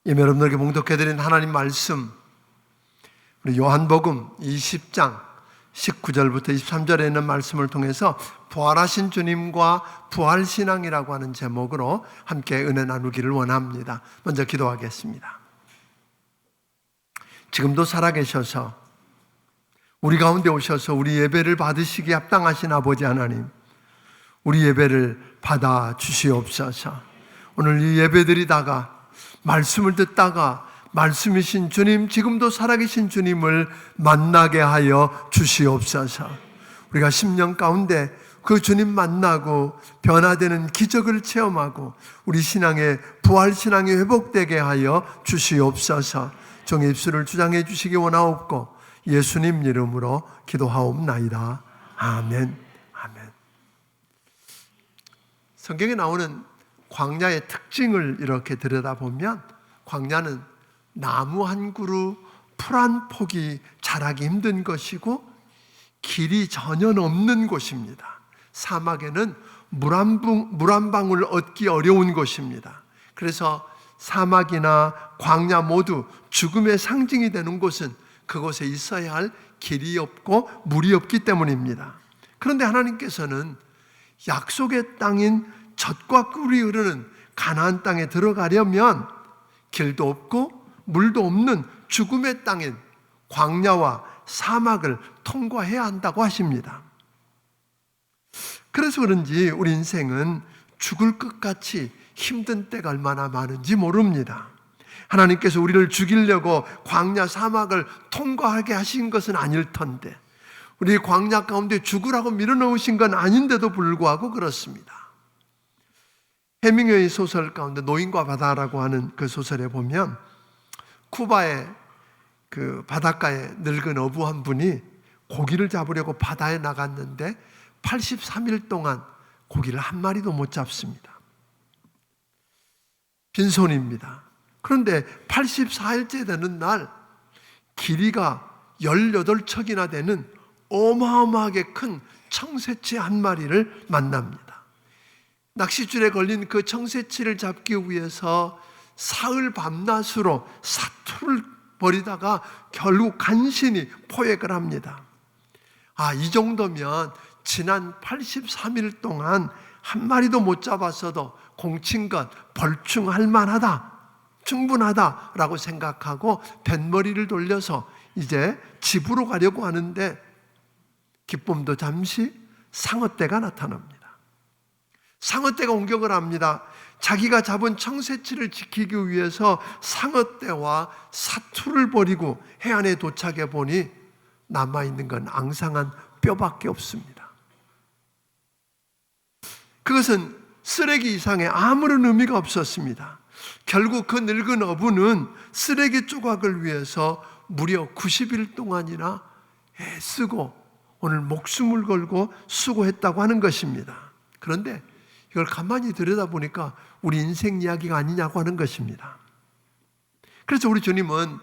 여러분들에게 봉독해드린 하나님 말씀, 우리 요한복음 20장 19절부터 23절에 있는 말씀을 통해서 부활하신 주님과 부활신앙이라고 하는 제목으로 함께 은혜 나누기를 원합니다. 먼저 기도하겠습니다. 지금도 살아계셔서 우리 가운데 오셔서 우리 예배를 받으시기에 합당하신 아버지 하나님, 우리 예배를 받아 주시옵소서. 오늘 이 예배드리다가 말씀을 듣다가 말씀이신 주님, 지금도 살아계신 주님을 만나게 하여 주시옵소서. 우리가 10년 가운데 그 주님 만나고 변화되는 기적을 체험하고 우리 신앙의 부활신앙이 회복되게 하여 주시옵소서. 종의 입술을 주장해 주시기 원하옵고 예수님 이름으로 기도하옵나이다. 아멘. 아멘. 성경에 나오는 광야의 특징을 이렇게 들여다보면 광야는 나무 한 그루, 풀 한 폭이 자라기 힘든 것이고 길이 전혀 없는 곳입니다. 사막에는 물 한 방울 얻기 어려운 곳입니다. 그래서 사막이나 광야 모두 죽음의 상징이 되는 곳은 그곳에 있어야 할 길이 없고 물이 없기 때문입니다. 그런데 하나님께서는 약속의 땅인 젖과 꿀이 흐르는 가나안 땅에 들어가려면 길도 없고 물도 없는 죽음의 땅인 광야와 사막을 통과해야 한다고 하십니다. 그래서 그런지 우리 인생은 죽을 것 같이 힘든 때가 얼마나 많은지 모릅니다. 하나님께서 우리를 죽이려고 광야 사막을 통과하게 하신 것은 아닐 텐데, 우리 광야 가운데 죽으라고 밀어넣으신 건 아닌데도 불구하고 그렇습니다. 해밍웨이 소설 가운데 노인과 바다라고 하는 그 소설에 보면 쿠바의 그 바닷가에 늙은 어부 한 분이 고기를 잡으려고 바다에 나갔는데 83일 동안 고기를 한 마리도 못 잡습니다. 빈손입니다. 그런데 84일째 되는 날 길이가 18척이나 되는 어마어마하게 큰 청새치 한 마리를 만납니다. 낚싯줄에 걸린 그 청새치를 잡기 위해서 사흘 밤낮으로 사투를 벌이다가 결국 간신히 포획을 합니다. 이 정도면 지난 83일 동안 한 마리도 못 잡았어도 공친것 벌충할 만하다, 충분하다라고 생각하고 뱃머리를 돌려서 이제 집으로 가려고 하는데 기쁨도 잠시 상어떼가 나타납니다. 상어떼가 공격을 합니다. 자기가 잡은 청새치를 지키기 위해서 상어떼와 사투를 벌이고 해안에 도착해 보니 남아있는 건 앙상한 뼈밖에 없습니다. 그것은 쓰레기 이상의 아무런 의미가 없었습니다. 결국 그 늙은 어부는 쓰레기 조각을 위해서 무려 90일 동안이나 애쓰고 오늘 목숨을 걸고 수고했다고 하는 것입니다. 그런데 이걸 가만히 들여다보니까 우리 인생 이야기가 아니냐고 하는 것입니다. 그래서 우리 주님은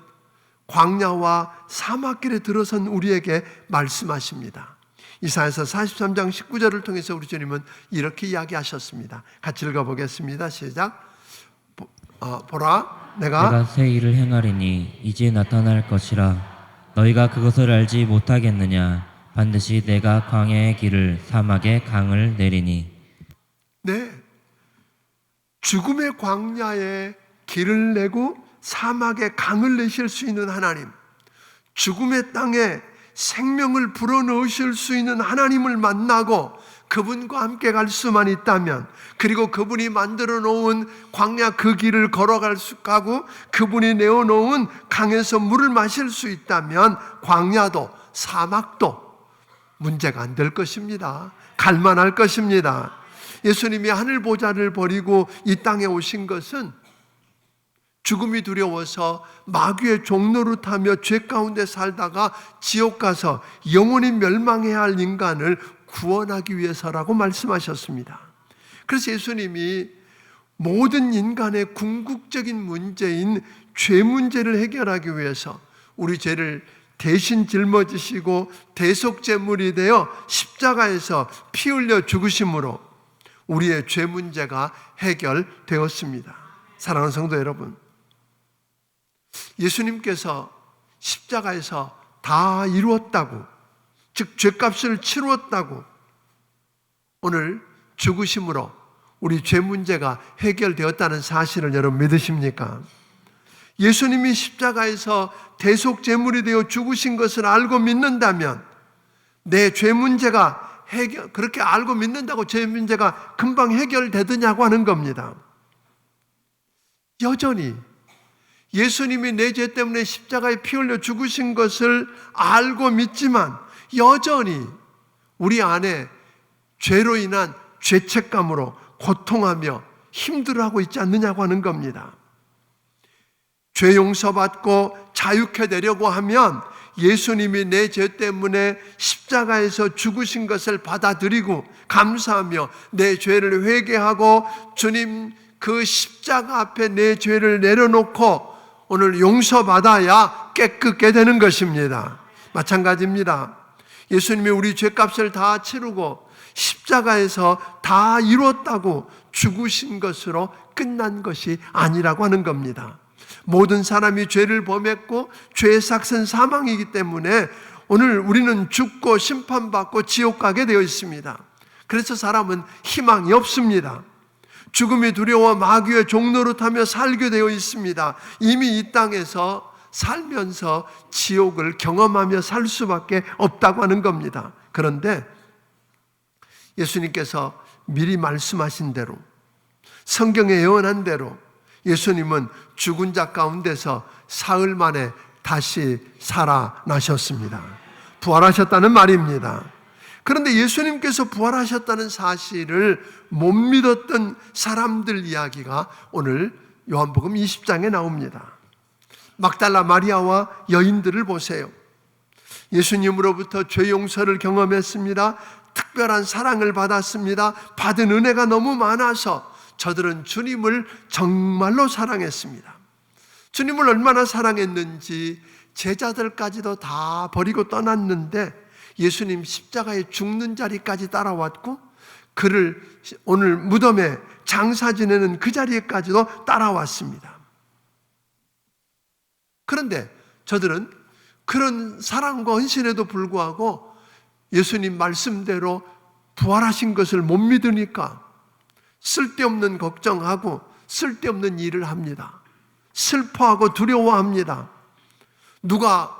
광야와 사막길에 들어선 우리에게 말씀하십니다. 이사야서 43장 19절을 통해서 우리 주님은 이렇게 이야기하셨습니다. 같이 읽어보겠습니다. 시작. 보라, 내가 새 일을 행하리니 이제 나타날 것이라. 너희가 그것을 알지 못하겠느냐. 반드시 내가 광야의 길을 사막의 강을 내리니. 네, 죽음의 광야에 길을 내고 사막에 강을 내실 수 있는 하나님, 죽음의 땅에 생명을 불어넣으실 수 있는 하나님을 만나고 그분과 함께 갈 수만 있다면, 그리고 그분이 만들어 놓은 광야 그 길을 걸어갈 수 가고 그분이 내어놓은 강에서 물을 마실 수 있다면 광야도 사막도 문제가 안 될 것입니다. 갈만할 것입니다. 예수님이 하늘 보좌를 버리고 이 땅에 오신 것은 죽음이 두려워서 마귀의 종노릇하며 죄 가운데 살다가 지옥 가서 영원히 멸망해야 할 인간을 구원하기 위해서라고 말씀하셨습니다. 그래서 예수님이 모든 인간의 궁극적인 문제인 죄 문제를 해결하기 위해서 우리 죄를 대신 짊어지시고 대속제물이 되어 십자가에서 피 흘려 죽으심으로 우리의 죄 문제가 해결되었습니다. 사랑하는 성도 여러분, 예수님께서 십자가에서 다 이루었다고, 즉 죄값을 치루었다고, 오늘 죽으심으로 우리 죄 문제가 해결되었다는 사실을 여러분 믿으십니까? 예수님이 십자가에서 대속제물이 되어 죽으신 것을 알고 믿는다면 내 죄 문제가 그렇게 알고 믿는다고 죄 문제가 금방 해결되느냐고 하는 겁니다. 여전히 예수님이 내 죄 때문에 십자가에 피 흘려 죽으신 것을 알고 믿지만 여전히 우리 안에 죄로 인한 죄책감으로 고통하며 힘들어하고 있지 않느냐고 하는 겁니다. 죄 용서받고 자유케 되려고 하면 예수님이 내 죄 때문에 십자가에서 죽으신 것을 받아들이고 감사하며 내 죄를 회개하고 주님 그 십자가 앞에 내 죄를 내려놓고 오늘 용서받아야 깨끗게 되는 것입니다. 마찬가지입니다. 예수님이 우리 죄값을 다 치르고 십자가에서 다 이루었다고 죽으신 것으로 끝난 것이 아니라고 하는 겁니다. 모든 사람이 죄를 범했고 죄의 삭은 사망이기 때문에 오늘 우리는 죽고 심판받고 지옥 가게 되어 있습니다. 그래서 사람은 희망이 없습니다. 죽음이 두려워 마귀의 종노릇하며 살게 되어 있습니다. 이미 이 땅에서 살면서 지옥을 경험하며 살 수밖에 없다고 하는 겁니다. 그런데 예수님께서 미리 말씀하신 대로, 성경에 예언한 대로 예수님은 죽은 자 가운데서 사흘 만에 다시 살아나셨습니다. 부활하셨다는 말입니다. 그런데 예수님께서 부활하셨다는 사실을 못 믿었던 사람들 이야기가 오늘 요한복음 20장에 나옵니다. 막달라 마리아와 여인들을 보세요. 예수님으로부터 죄 용서를 경험했습니다. 특별한 사랑을 받았습니다. 받은 은혜가 너무 많아서 저들은 주님을 정말로 사랑했습니다. 주님을 얼마나 사랑했는지 제자들까지도 다 버리고 떠났는데 예수님 십자가에 죽는 자리까지 따라왔고 그를 오늘 무덤에 장사 지내는 그 자리에까지도 따라왔습니다. 그런데 저들은 그런 사랑과 헌신에도 불구하고 예수님 말씀대로 부활하신 것을 못 믿으니까 쓸데없는 걱정하고 쓸데없는 일을 합니다. 슬퍼하고 두려워합니다. 누가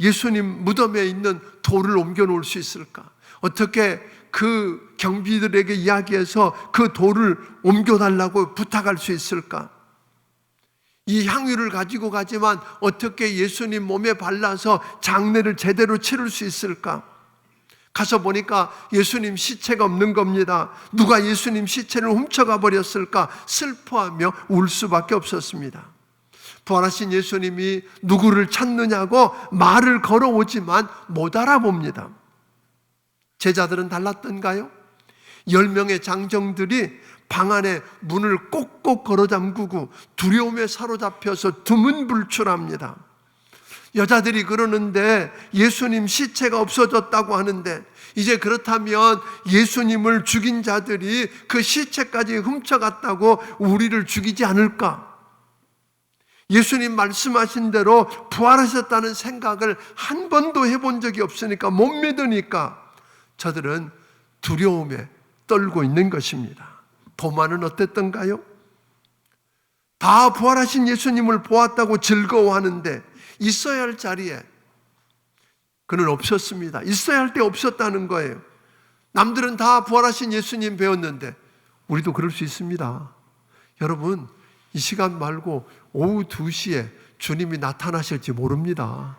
예수님 무덤에 있는 돌을 옮겨 놓을 수 있을까? 어떻게 그 경비들에게 이야기해서 그 돌을 옮겨달라고 부탁할 수 있을까? 이 향유를 가지고 가지만 어떻게 예수님 몸에 발라서 장례를 제대로 치를 수 있을까? 가서 보니까 예수님 시체가 없는 겁니다. 누가 예수님 시체를 훔쳐가 버렸을까? 슬퍼하며 울 수밖에 없었습니다. 부활하신 예수님이 누구를 찾느냐고 말을 걸어오지만 못 알아봅니다. 제자들은 달랐던가요? 10명의 장정들이 방 안에 문을 꼭꼭 걸어 잠그고 두려움에 사로잡혀서 두문불출합니다. 여자들이 그러는데 예수님 시체가 없어졌다고 하는데 이제 그렇다면 예수님을 죽인 자들이 그 시체까지 훔쳐갔다고 우리를 죽이지 않을까? 예수님 말씀하신 대로 부활하셨다는 생각을 한 번도 해본 적이 없으니까 못 믿으니까 저들은 두려움에 떨고 있는 것입니다. 도마는 어땠던가요? 다 부활하신 예수님을 보았다고 즐거워하는데 있어야 할 자리에 그는 없었습니다. 있어야 할 때 없었다는 거예요. 남들은 다 부활하신 예수님 배웠는데 우리도 그럴 수 있습니다. 여러분, 이 시간 말고 오후 2시에 주님이 나타나실지 모릅니다.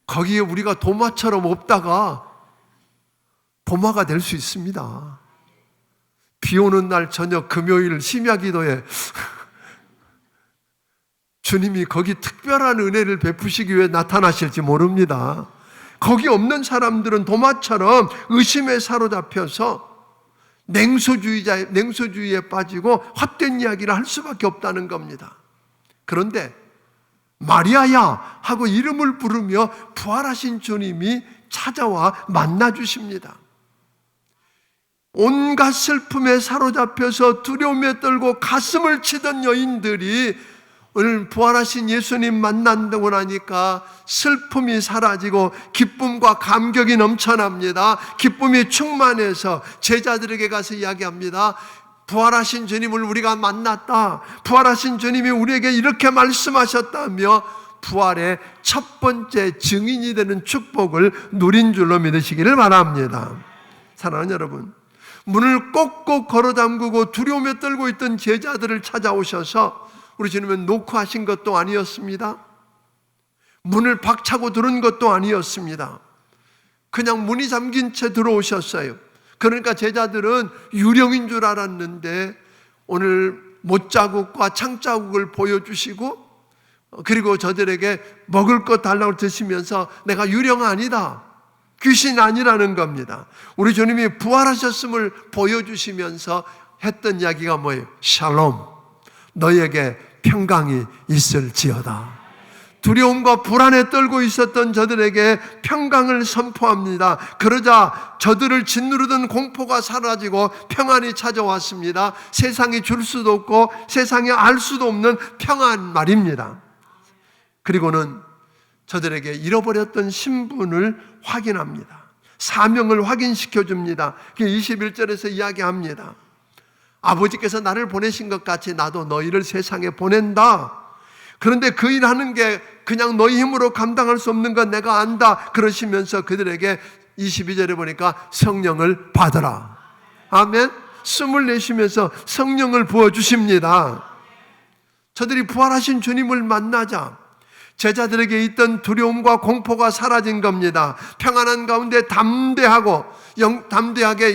거기에 우리가 도마처럼 없다가 도마가 될 수 있습니다. 비 오는 날 저녁 금요일 심야기도에 주님이 거기 특별한 은혜를 베푸시기 위해 나타나실지 모릅니다. 거기 없는 사람들은 도마처럼 의심에 사로잡혀서 냉소주의에 빠지고 헛된 이야기를 할 수밖에 없다는 겁니다. 그런데 마리아야 하고 이름을 부르며 부활하신 주님이 찾아와 만나주십니다. 온갖 슬픔에 사로잡혀서 두려움에 떨고 가슴을 치던 여인들이 오늘 부활하신 예수님 만난다고 나니까 슬픔이 사라지고 기쁨과 감격이 넘쳐납니다. 기쁨이 충만해서 제자들에게 가서 이야기합니다. 부활하신 주님을 우리가 만났다. 부활하신 주님이 우리에게 이렇게 말씀하셨다며 부활의 첫 번째 증인이 되는 축복을 누린 줄로 믿으시기를 바랍니다. 사랑하는 여러분, 문을 꼭꼭 걸어 잠그고 두려움에 떨고 있던 제자들을 찾아오셔서 우리 주님은 놓고 하신 것도 아니었습니다. 문을 박차고 들은 것도 아니었습니다. 그냥 문이 잠긴 채 들어오셨어요. 그러니까 제자들은 유령인 줄 알았는데 오늘 못자국과 창자국을 보여주시고 그리고 저들에게 먹을 것 달라고 드시면서 내가 유령 아니다, 귀신 아니라는 겁니다. 우리 주님이 부활하셨음을 보여주시면서 했던 이야기가 뭐예요? 샬롬, 너희에게 평강이 있을지어다. 두려움과 불안에 떨고 있었던 저들에게 평강을 선포합니다. 그러자 저들을 짓누르던 공포가 사라지고 평안이 찾아왔습니다. 세상이 줄 수도 없고 세상이 알 수도 없는 평안 말입니다. 그리고는 저들에게 잃어버렸던 신분을 확인합니다. 사명을 확인시켜 줍니다. 21절에서 이야기합니다. 아버지께서 나를 보내신 것 같이 나도 너희를 세상에 보낸다. 그런데 그 일하는 게 그냥 너희 힘으로 감당할 수 없는 건 내가 안다. 그러시면서 그들에게 22절에 보니까 성령을 받으라. 아멘. 숨을 내쉬면서 성령을 부어주십니다. 저들이 부활하신 주님을 만나자 제자들에게 있던 두려움과 공포가 사라진 겁니다. 평안한 가운데 담대하게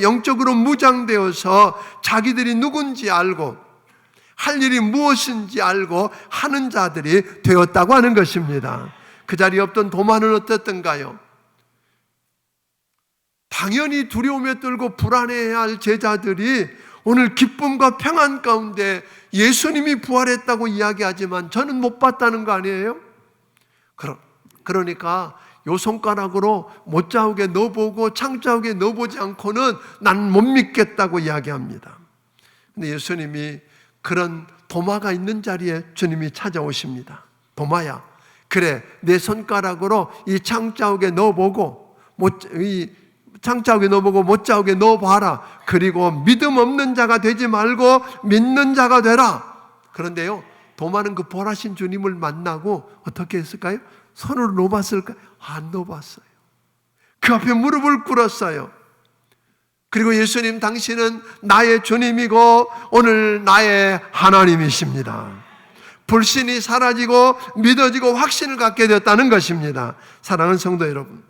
영적으로 무장되어서 자기들이 누군지 알고 할 일이 무엇인지 알고 하는 자들이 되었다고 하는 것입니다. 그 자리에 없던 도마는 어땠던가요? 당연히 두려움에 떨고 불안해야 할 제자들이 오늘 기쁨과 평안 가운데 예수님이 부활했다고 이야기하지만 저는 못 봤다는 거 아니에요? 그러니까 요 손가락으로 못자국에 넣어보고 창자국에 넣어보지 않고는 난 못 믿겠다고 이야기합니다. 근데 예수님이 그런 도마가 있는 자리에 주님이 찾아오십니다. 도마야, 그래 내 손가락으로 이 창자국에 넣어보고 이 창자국에 넣어보고 못자국에 넣어봐라. 그리고 믿음 없는 자가 되지 말고 믿는 자가 되라. 그런데요, 도마는 그 부활하신 주님을 만나고 어떻게 했을까요? 손으로 놓았을까요? 안 놓았어요. 그 앞에 무릎을 꿇었어요. 그리고 예수님, 당신은 나의 주님이고 오늘 나의 하나님이십니다. 불신이 사라지고 믿어지고 확신을 갖게 되었다는 것입니다. 사랑하는 성도 여러분,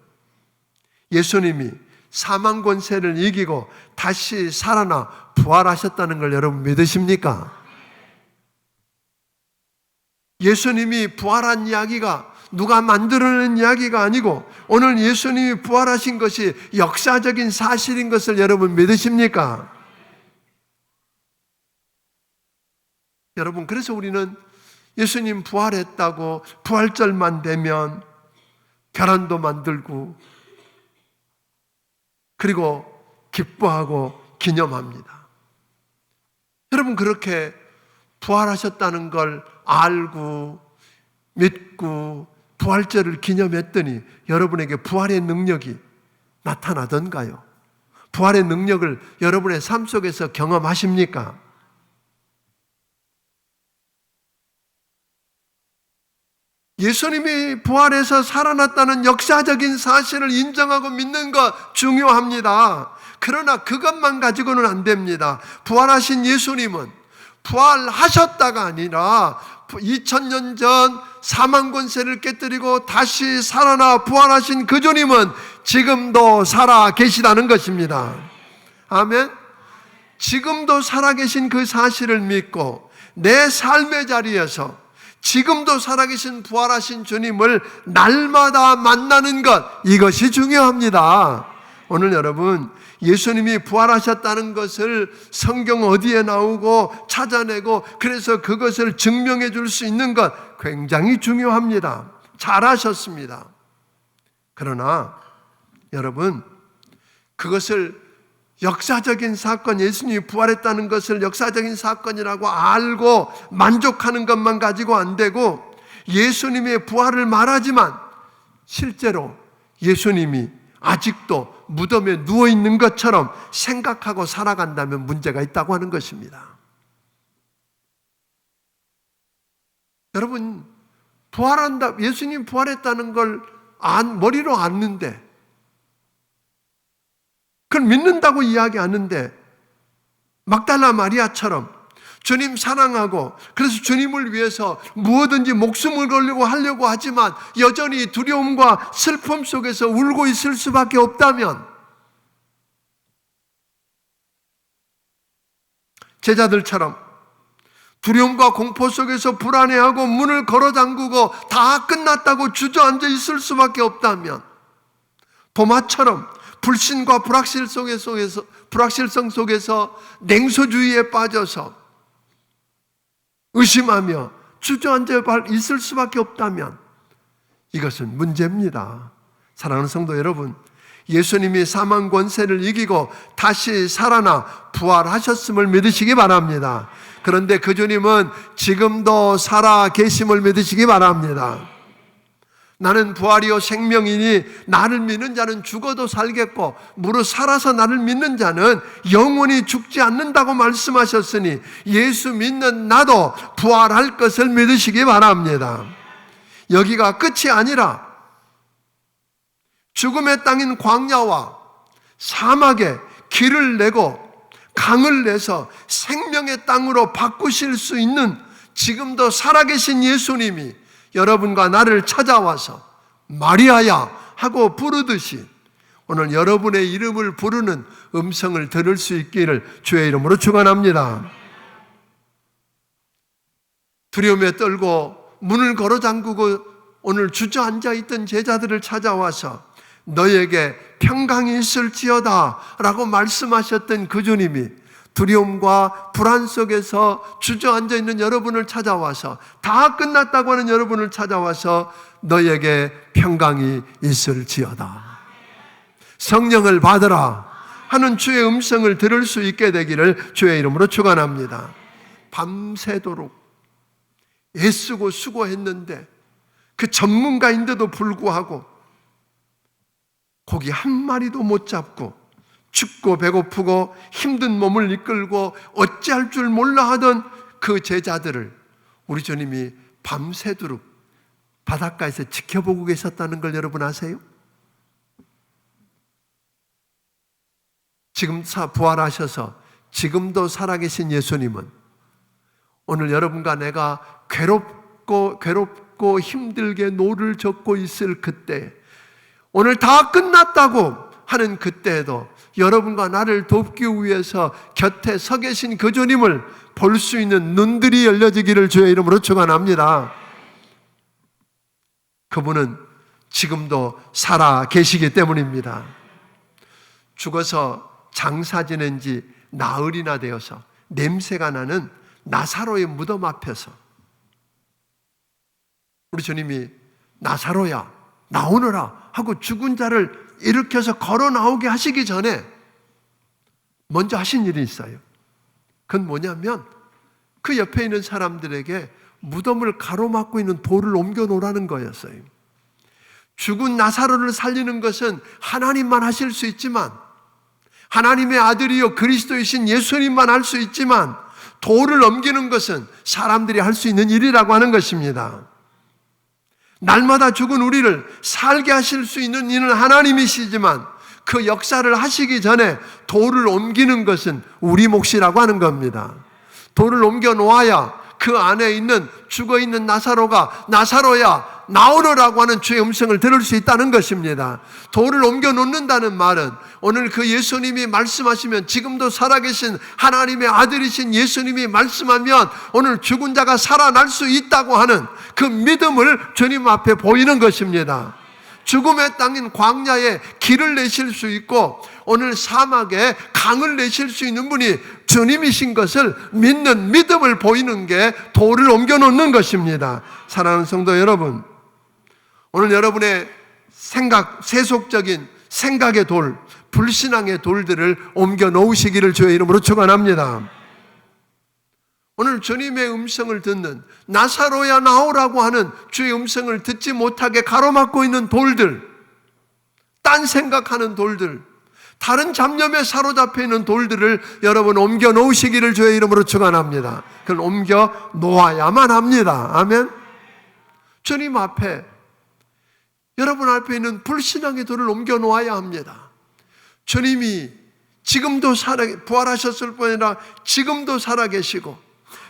예수님이 사망 권세를 이기고 다시 살아나 부활하셨다는 걸 여러분 믿으십니까? 예수님이 부활한 이야기가 누가 만들어낸 이야기가 아니고 오늘 예수님이 부활하신 것이 역사적인 사실인 것을 여러분 믿으십니까? 여러분, 그래서 우리는 예수님 부활했다고 부활절만 되면 계란도 만들고 그리고 기뻐하고 기념합니다. 여러분, 그렇게 부활하셨다는 걸 알고 믿고 부활절을 기념했더니 여러분에게 부활의 능력이 나타나던가요? 부활의 능력을 여러분의 삶 속에서 경험하십니까? 예수님이 부활해서 살아났다는 역사적인 사실을 인정하고 믿는 것 중요합니다. 그러나 그것만 가지고는 안 됩니다. 부활하신 예수님은 부활하셨다가 아니라 2000년 전 사망 권세를 깨뜨리고 다시 살아나 부활하신 그 주님은 지금도 살아 계시다는 것입니다. 아멘. 지금도 살아계신 그 사실을 믿고 내 삶의 자리에서 지금도 살아계신 부활하신 주님을 날마다 만나는 것, 이것이 중요합니다. 오늘 여러분, 예수님이 부활하셨다는 것을 성경 어디에 나오고 찾아내고 그래서 그것을 증명해 줄 수 있는 것 굉장히 중요합니다. 잘하셨습니다. 그러나 여러분, 그것을 역사적인 사건, 예수님이 부활했다는 것을 역사적인 사건이라고 알고 만족하는 것만 가지고 안 되고 예수님의 부활을 말하지만 실제로 예수님이 아직도 무덤에 누워있는 것처럼 생각하고 살아간다면 문제가 있다고 하는 것입니다. 여러분, 부활한다, 예수님 부활했다는 걸 머리로 아는데, 그걸 믿는다고 이야기하는데, 막달라 마리아처럼 주님 사랑하고 그래서 주님을 위해서 무엇든지 목숨을 걸려고 하려고 하지만 여전히 두려움과 슬픔 속에서 울고 있을 수밖에 없다면, 제자들처럼 두려움과 공포 속에서 불안해하고 문을 걸어 잠그고 다 끝났다고 주저앉아 있을 수밖에 없다면, 도마처럼 불신과 불확실성 속에서 냉소주의에 빠져서 의심하며 주저앉아 있을 수밖에 없다면 이것은 문제입니다. 사랑하는 성도 여러분, 예수님이 사망 권세를 이기고 다시 살아나 부활하셨음을 믿으시기 바랍니다. 그런데 그 주님은 지금도 살아 계심을 믿으시기 바랍니다. 나는 부활이요 생명이니 나를 믿는 자는 죽어도 살겠고 무릇 살아서 나를 믿는 자는 영원히 죽지 않는다고 말씀하셨으니 예수 믿는 나도 부활할 것을 믿으시기 바랍니다. 여기가 끝이 아니라 죽음의 땅인 광야와 사막에 길을 내고 강을 내서 생명의 땅으로 바꾸실 수 있는 지금도 살아계신 예수님이 여러분과 나를 찾아와서 마리아야 하고 부르듯이 오늘 여러분의 이름을 부르는 음성을 들을 수 있기를 주의 이름으로 축원합니다. 두려움에 떨고 문을 걸어 잠그고 오늘 주저앉아 있던 제자들을 찾아와서 너에게 평강이 있을지어다 라고 말씀하셨던 그 주님이 두려움과 불안 속에서 주저앉아 있는 여러분을 찾아와서 다 끝났다고 하는 여러분을 찾아와서 너에게 평강이 있을지어다, 성령을 받으라 하는 주의 음성을 들을 수 있게 되기를 주의 이름으로 축원합니다. 밤새도록 애쓰고 수고했는데 그 전문가인데도 불구하고 고기 한 마리도 못 잡고 춥고 배고프고 힘든 몸을 이끌고 어찌할 줄 몰라 하던 그 제자들을 우리 주님이 밤새도록 바닷가에서 지켜보고 계셨다는 걸 여러분 아세요? 지금 부활하셔서 지금도 살아계신 예수님은 오늘 여러분과 내가 괴롭고 힘들게 노를 젓고 있을 그때, 오늘 다 끝났다고 하는 그때에도 여러분과 나를 돕기 위해서 곁에 서 계신 그 주님을 볼 수 있는 눈들이 열려지기를 주의 이름으로 축원합니다. 그분은 지금도 살아 계시기 때문입니다. 죽어서 장사 지낸 지 나흘이나 되어서 냄새가 나는 나사로의 무덤 앞에서 우리 주님이 나사로야 나오너라 하고 죽은 자를 일으켜서 걸어 나오게 하시기 전에 먼저 하신 일이 있어요. 그건 뭐냐면 그 옆에 있는 사람들에게 무덤을 가로막고 있는 돌을 옮겨 놓으라는 거였어요. 죽은 나사로를 살리는 것은 하나님만 하실 수 있지만, 하나님의 아들이요 그리스도이신 예수님만 할 수 있지만, 돌을 옮기는 것은 사람들이 할 수 있는 일이라고 하는 것입니다. 날마다 죽은 우리를 살게 하실 수 있는 이는 하나님이시지만 그 역사를 하시기 전에 돌을 옮기는 것은 우리 몫이라고 하는 겁니다. 돌을 옮겨 놓아야 그 안에 있는 죽어있는 나사로가 나사로야 나오너라고 하는 주의 음성을 들을 수 있다는 것입니다. 돌을 옮겨 놓는다는 말은 오늘 그 예수님이 말씀하시면, 지금도 살아계신 하나님의 아들이신 예수님이 말씀하면 오늘 죽은 자가 살아날 수 있다고 하는 그 믿음을 주님 앞에 보이는 것입니다. 죽음의 땅인 광야에 길을 내실 수 있고 오늘 사막에 강을 내실 수 있는 분이 주님이신 것을 믿는 믿음을 보이는 게 돌을 옮겨 놓는 것입니다. 사랑하는 성도 여러분, 오늘 여러분의 세속적인 생각의 돌, 불신앙의 돌들을 옮겨 놓으시기를 주의 이름으로 축원합니다. 오늘 주님의 음성을 듣는, 나사로야 나오라고 하는 주의 음성을 듣지 못하게 가로막고 있는 돌들, 딴 생각하는 돌들, 다른 잡념에 사로잡혀 있는 돌들을 여러분 옮겨 놓으시기를 주의 이름으로 축원합니다. 그걸 옮겨 놓아야만 합니다. 아멘. 주님 앞에, 여러분 앞에 있는 불신앙의 돌을 옮겨 놓아야 합니다. 주님이 지금도 부활하셨을 뿐 아니라 지금도 살아계시고,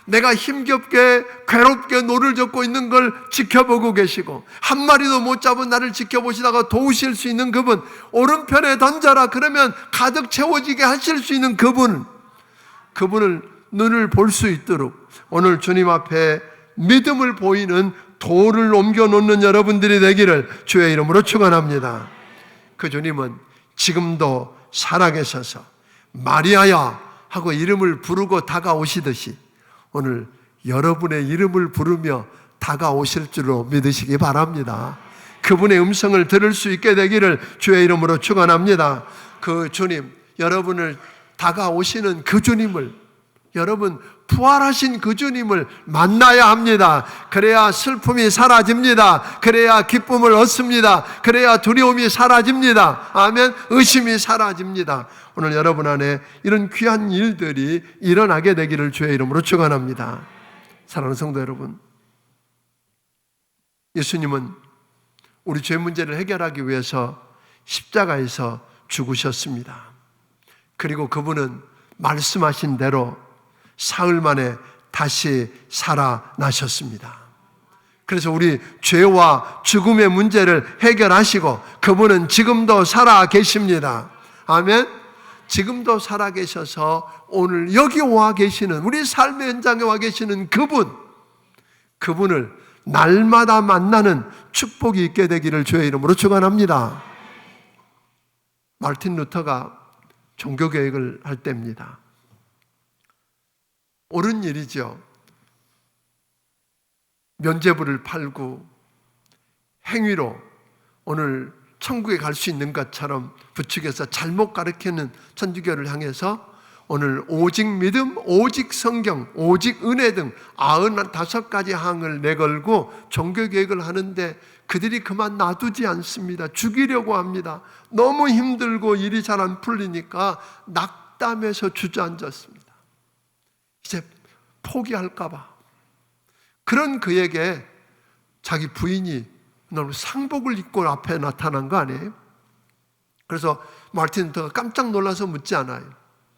내가 힘겹게 괴롭게 노를 젓고 있는 걸 지켜보고 계시고, 한 마리도 못 잡은 나를 지켜보시다가 도우실 수 있는 그분, 오른편에 던져라 그러면 가득 채워지게 하실 수 있는 그분을 눈을 볼 수 있도록 오늘 주님 앞에 믿음을 보이는 돌을 옮겨 놓는 여러분들이 되기를 주의 이름으로 축원합니다. 그 주님은 지금도 살아계셔서 마리아야 하고 이름을 부르고 다가오시듯이 오늘 여러분의 이름을 부르며 다가오실 줄로 믿으시기 바랍니다. 그분의 음성을 들을 수 있게 되기를 주의 이름으로 축원합니다. 그 주님, 여러분을 다가오시는 그 주님을, 여러분 부활하신 그 주님을 만나야 합니다. 그래야 슬픔이 사라집니다. 그래야 기쁨을 얻습니다. 그래야 두려움이 사라집니다. 아멘. 의심이 사라집니다. 오늘 여러분 안에 이런 귀한 일들이 일어나게 되기를 주의 이름으로 축원합니다. 사랑하는 성도 여러분, 예수님은 우리 죄 문제를 해결하기 위해서 십자가에서 죽으셨습니다. 그리고 그분은 말씀하신 대로 사흘 만에 다시 살아나셨습니다. 그래서 우리 죄와 죽음의 문제를 해결하시고 그분은 지금도 살아 계십니다. 아멘. 지금도 살아 계셔서 오늘 여기 와 계시는, 우리 삶의 현장에 와 계시는 그분을 날마다 만나는 축복이 있게 되기를 주의 이름으로 축원합니다. 마르틴 루터가 종교개혁을 할 때입니다. 옳은 일이죠. 면죄부를 팔고 행위로 오늘 천국에 갈 수 있는 것처럼 부추겨서 잘못 가르치는 천주교를 향해서 오늘 오직 믿음, 오직 성경, 오직 은혜 등 95가지 항을 내걸고 종교개혁을 하는데 그들이 그만 놔두지 않습니다. 죽이려고 합니다. 너무 힘들고 일이 잘 안 풀리니까 낙담해서 주저앉았습니다. 이제 포기할까 봐. 그런 그에게 자기 부인이 상복을 입고 앞에 나타난 거 아니에요? 그래서 마르틴 루터가 깜짝 놀라서 묻지 않아요.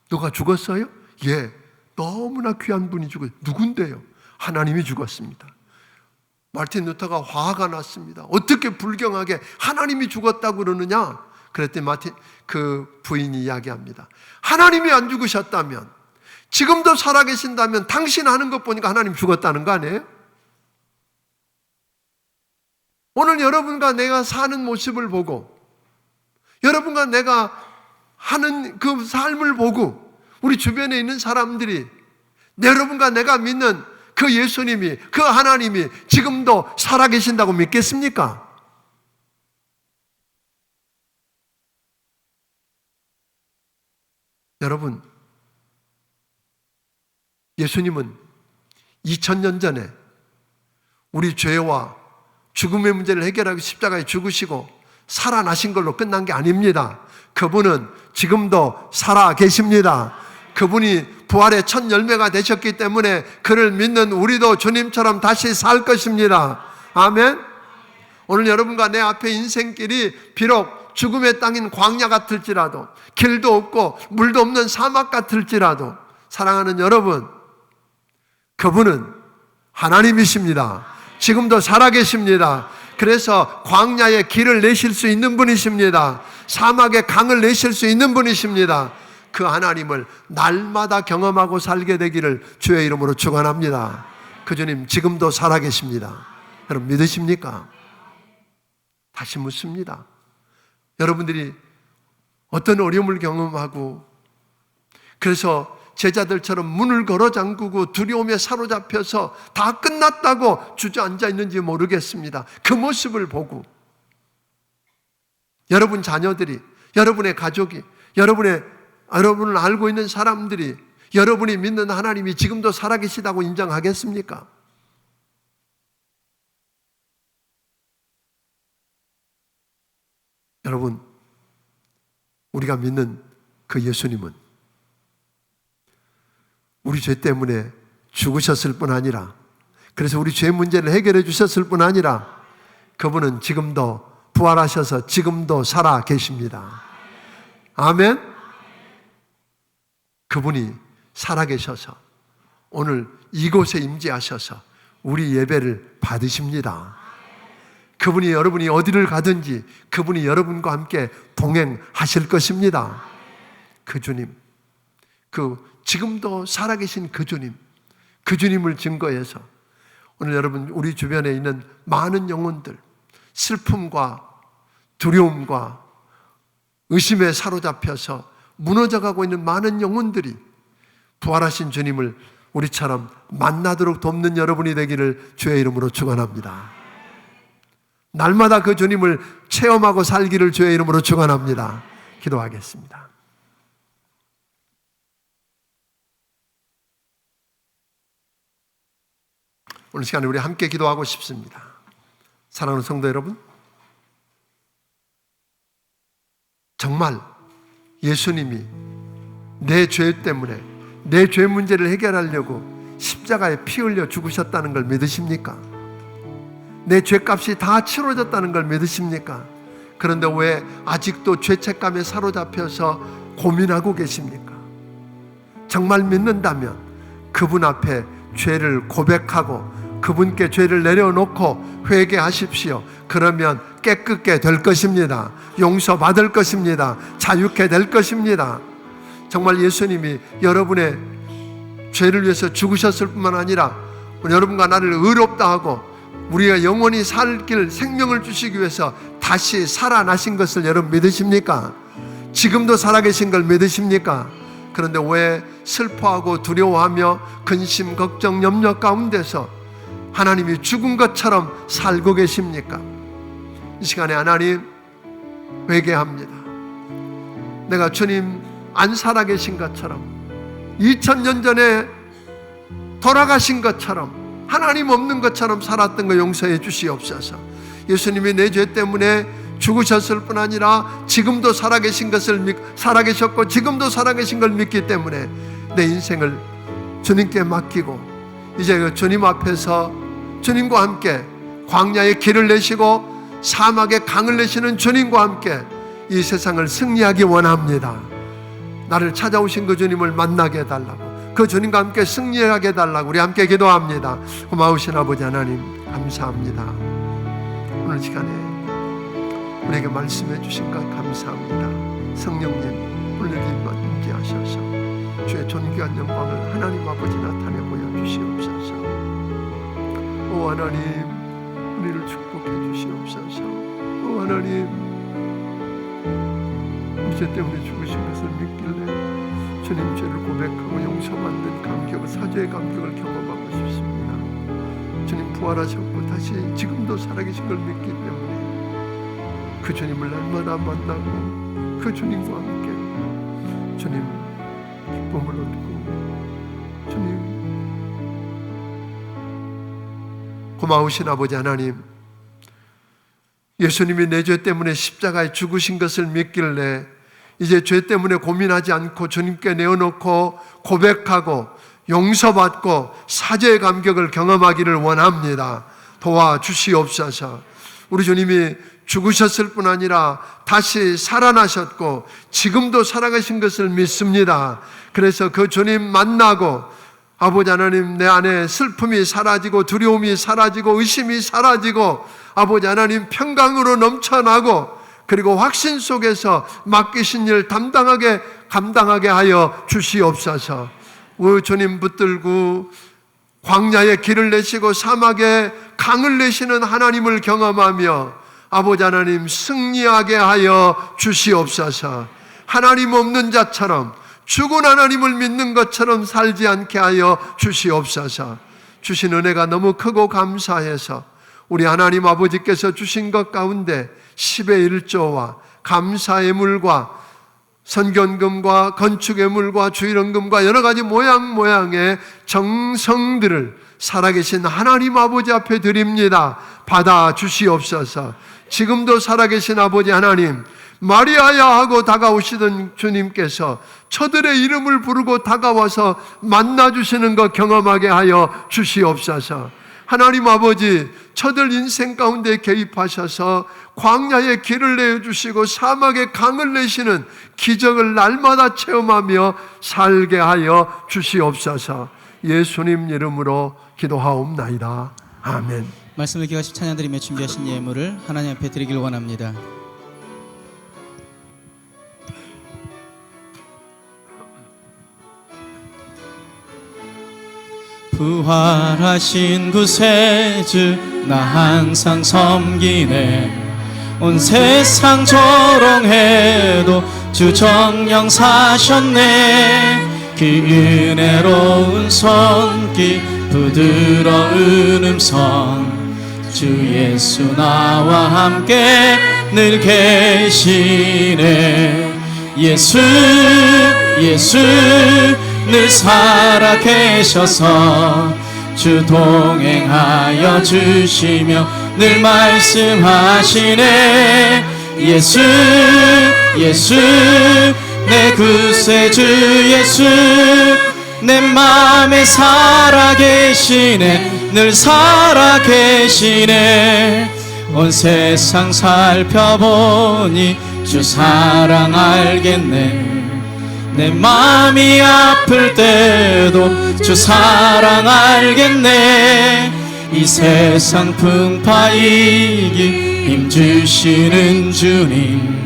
누가 죽었어요? 예, 너무나 귀한 분이 죽었어요. 누군데요? 하나님이 죽었습니다. 마르틴 루터가 화가 났습니다. 어떻게 불경하게 하나님이 죽었다고 그러느냐? 그랬더니 그 부인이 이야기합니다. 하나님이 안 죽으셨다면, 지금도 살아계신다면 당신 하는 것 보니까 하나님 죽었다는 거 아니에요? 오늘 여러분과 내가 사는 모습을 보고, 여러분과 내가 하는 그 삶을 보고 우리 주변에 있는 사람들이 여러분과 내가 믿는 그 예수님이, 그 하나님이 지금도 살아계신다고 믿겠습니까? 여러분, 예수님은 2000년 전에 우리 죄와 죽음의 문제를 해결하기 십자가에 죽으시고 살아나신 걸로 끝난 게 아닙니다. 그분은 지금도 살아 계십니다. 그분이 부활의 첫 열매가 되셨기 때문에 그를 믿는 우리도 주님처럼 다시 살 것입니다. 아멘. 오늘 여러분과 내 앞에 인생길이 비록 죽음의 땅인 광야 같을지라도, 길도 없고 물도 없는 사막 같을지라도, 사랑하는 여러분, 그분은 하나님이십니다. 지금도 살아계십니다. 그래서 광야에 길을 내실 수 있는 분이십니다. 사막에 강을 내실 수 있는 분이십니다. 그 하나님을 날마다 경험하고 살게 되기를 주의 이름으로 축원합니다. 그 주님 지금도 살아계십니다. 여러분 믿으십니까? 다시 묻습니다. 여러분들이 어떤 어려움을 경험하고 그래서 제자들처럼 문을 걸어 잠그고 두려움에 사로잡혀서 다 끝났다고 주저앉아 있는지 모르겠습니다. 그 모습을 보고 여러분 자녀들이, 여러분의 가족이, 여러분을 알고 있는 사람들이 여러분이 믿는 하나님이 지금도 살아계시다고 인정하겠습니까? 여러분, 우리가 믿는 그 예수님은 우리 죄 때문에 죽으셨을 뿐 아니라, 그래서 우리 죄 문제를 해결해 주셨을 뿐 아니라 그분은 지금도 부활하셔서 지금도 살아 계십니다. 아멘. 그분이 살아 계셔서 오늘 이곳에 임재하셔서 우리 예배를 받으십니다. 그분이 여러분이 어디를 가든지 그분이 여러분과 함께 동행하실 것입니다. 그 주님, 지금도 살아계신 그 주님을 증거해서 오늘 여러분 우리 주변에 있는 많은 영혼들, 슬픔과 두려움과 의심에 사로잡혀서 무너져가고 있는 많은 영혼들이 부활하신 주님을 우리처럼 만나도록 돕는 여러분이 되기를 주의 이름으로 축원합니다. 날마다 그 주님을 체험하고 살기를 주의 이름으로 축원합니다. 기도하겠습니다. 오늘 시간에 우리 함께 기도하고 싶습니다. 사랑하는 성도 여러분, 정말 예수님이 내 죄 때문에 내 죄 문제를 해결하려고 십자가에 피 흘려 죽으셨다는 걸 믿으십니까? 내 죄값이 다 치러졌다는 걸 믿으십니까? 그런데 왜 아직도 죄책감에 사로잡혀서 고민하고 계십니까? 정말 믿는다면 그분 앞에 죄를 고백하고 그분께 죄를 내려놓고 회개하십시오. 그러면 깨끗게 될 것입니다. 용서받을 것입니다. 자유케 될 것입니다. 정말 예수님이 여러분의 죄를 위해서 죽으셨을 뿐만 아니라 여러분과 나를 의롭다 하고 우리가 영원히 살 길 생명을 주시기 위해서 다시 살아나신 것을 여러분 믿으십니까? 지금도 살아계신 걸 믿으십니까? 그런데 왜 슬퍼하고 두려워하며 근심, 걱정, 염려 가운데서 하나님이 죽은 것처럼 살고 계십니까? 이 시간에 하나님 회개합니다. 내가 주님 안 살아계신 것처럼 2000년 전에 돌아가신 것처럼 하나님 없는 것처럼 살았던 거 용서해 주시옵소서. 예수님이 내 죄 때문에 죽으셨을 뿐 아니라 지금도 살아계셨고 지금도 살아계신 걸 믿기 때문에 내 인생을 주님께 맡기고 이제 그 주님 앞에서 주님과 함께 광야의 길을 내시고 사막의 강을 내시는 주님과 함께 이 세상을 승리하기 원합니다. 나를 찾아오신 그 주님을 만나게 해달라고, 그 주님과 함께 승리하게 해달라고 우리 함께 기도합니다. 고마우신 아버지 하나님 감사합니다. 오늘 시간에 우리에게 말씀해 주신 것 감사합니다. 성령님 오늘 일만 함께하셔서 주의 존귀한 영광을 하나님 아버지 나타내 보여주시옵소서. 오 하나님 우리를 축복해 주시옵소서. 오 하나님 우리 죄 때문에 죽으신 것을 믿길래 주님 죄를 고백하고 용서받는 감격, 사죄의 감격을 경험하고 싶습니다. 주님 부활하셨고 다시 지금도 살아계신 걸 믿기 때문에 그 주님을 날마다 만나고 그 주님과 함께 주님 기쁨을 얻고 주님 고마우신 아버지 하나님, 예수님이 내 죄 때문에 십자가에 죽으신 것을 믿길래 이제 죄 때문에 고민하지 않고 주님께 내어놓고 고백하고 용서받고 사죄의 감격을 경험하기를 원합니다. 도와주시옵소서. 우리 주님이 죽으셨을 뿐 아니라 다시 살아나셨고 지금도 살아계신 것을 믿습니다. 그래서 그 주님 만나고 아버지 하나님 내 안에 슬픔이 사라지고 두려움이 사라지고 의심이 사라지고 아버지 하나님 평강으로 넘쳐나고 그리고 확신 속에서 맡기신 일 감당하게 하여 주시옵소서. 우리 주님 붙들고 광야에 길을 내시고 사막에 강을 내시는 하나님을 경험하며 아버지 하나님 승리하게 하여 주시옵소서. 하나님 없는 자처럼 죽은 하나님을 믿는 것처럼 살지 않게 하여 주시옵소서. 주신 은혜가 너무 크고 감사해서 우리 하나님 아버지께서 주신 것 가운데 10의 1조와 감사의 물과 선견금과 건축예물과 주일원금과 여러 가지 모양의 정성들을 살아계신 하나님 아버지 앞에 드립니다. 받아 주시옵소서. 지금도 살아계신 아버지 하나님, 마리아야 하고 다가오시던 주님께서 저들의 이름을 부르고 다가와서 만나주시는 것 경험하게 하여 주시옵소서. 하나님 아버지, 저들 인생 가운데 개입하셔서 광야에 길을 내어주시고 사막에 강을 내시는 기적을 날마다 체험하며 살게 하여 주시옵소서. 예수님 이름으로 기도하옵나이다. 아멘. 말씀을 기억하시 찬양드리며 준비하신 예물을 하나님 앞에 드리길 원합니다. 부활하신 구세주 나 항상 섬기네. 온 세상 조롱해도 주 정령 사셨네. 그 은혜로운 손길 부드러운 음성 주 예수 나와 함께 늘 계시네. 예수 늘 살아계셔서 주 동행하여 주시며 늘 말씀하시네. 예수 내 구세주 예수 내 맘에 살아계시네. 늘 살아계시네. 온 세상 살펴보니 주 사랑 알겠네. 내 마음이 아플 때도 주 사랑 알겠네. 이 세상 풍파이기 힘주시는 주님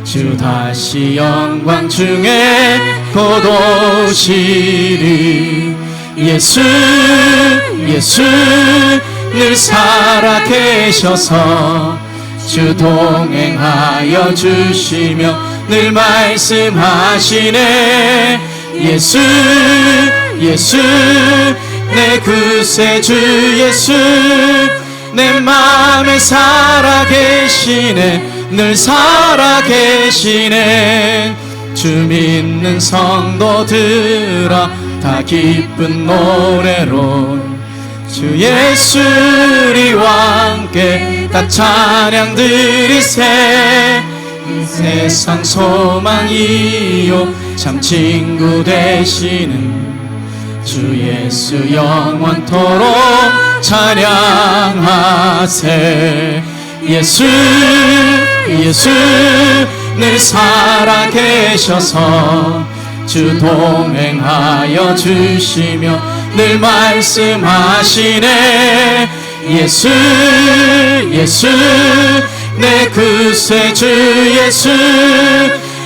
주 다시 영광 중에 곧 오시리. 예수 늘 살아계셔서 주 동행하여 주시며 늘 말씀하시네. 예수 내 구세주 예수 내 맘에 살아계시네. 늘 살아계시네. 주 믿는 성도들아 다 기쁜 노래로 주 예수리와 함께 다 찬양 드리세. 세상 소망이요 참 친구 되시는 주 예수 영원토록 찬양하세. 예수 늘 살아계셔서 주 동행하여 주시며 늘 말씀하시네. 예수 내 구세주 예수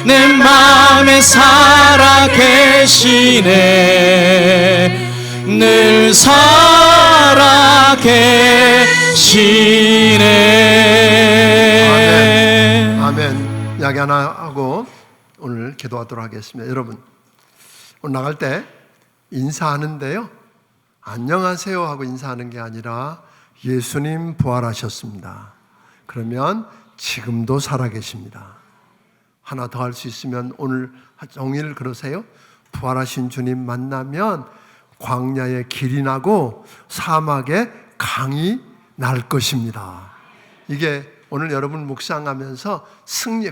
내 맘에 살아계시네. 늘 살아계시네. 아멘. 이야기 하나 하고 오늘 기도하도록 하겠습니다. 여러분, 오늘 나갈 때 인사하는데요, 안녕하세요 하고 인사하는 게 아니라 예수님 부활하셨습니다. 그러면 지금도 살아계십니다. 하나 더 할 수 있으면 오늘 종일 그러세요. 부활하신 주님 만나면 광야에 길이 나고 사막에 강이 날 것입니다. 이게 오늘 여러분 묵상하면서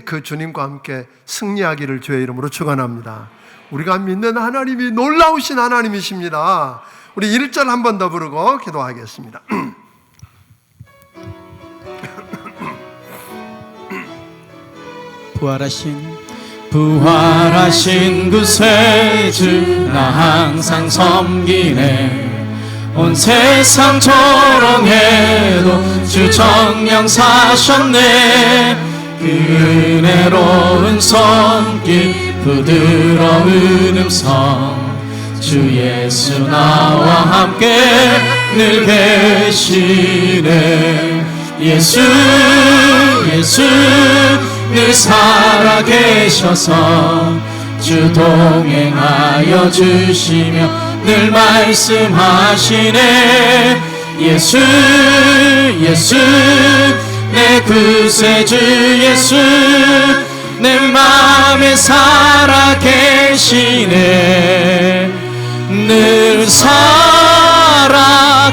그 주님과 함께 승리하기를 주의 이름으로 축원합니다. 우리가 믿는 하나님이 놀라우신 하나님이십니다. 우리 1절 한 번 더 부르고 기도하겠습니다. 부활하신 구세주 나 항상 섬기네. 온 세상 조롱해도 주 정령 사셨네. 그 은혜로운 손길 부드러운 음성 주 예수 나와 함께 늘 계시네. 예수 늘 살아계셔서 주 동행하여 주시며 늘 말씀하시네. 예수 내 구세주 예수 내 맘에 살아 계시네. 늘 살아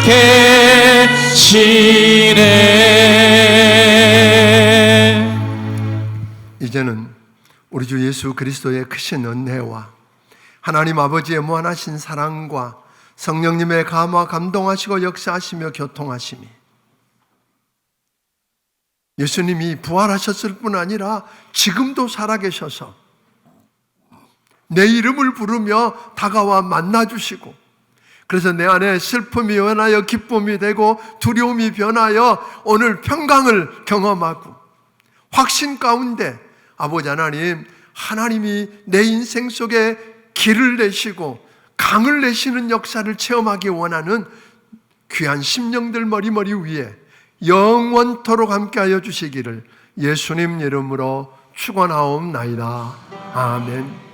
계시네. 이제는 우리 주 예수 그리스도의 크신 은혜와 하나님 아버지의 무한하신 사랑과 성령님의 감화 감동하시고 역사하시며 교통하심이, 예수님이 부활하셨을 뿐 아니라 지금도 살아계셔서 내 이름을 부르며 다가와 만나주시고, 그래서 내 안에 슬픔이 변하여 기쁨이 되고 두려움이 변하여 오늘 평강을 경험하고 확신 가운데 아버지 하나님, 하나님이 내 인생 속에 길을 내시고 강을 내시는 역사를 체험하기 원하는 귀한 심령들 머리머리 위에 영원토록 함께하여 주시기를 예수님 이름으로 축원하옵나이다. 아멘.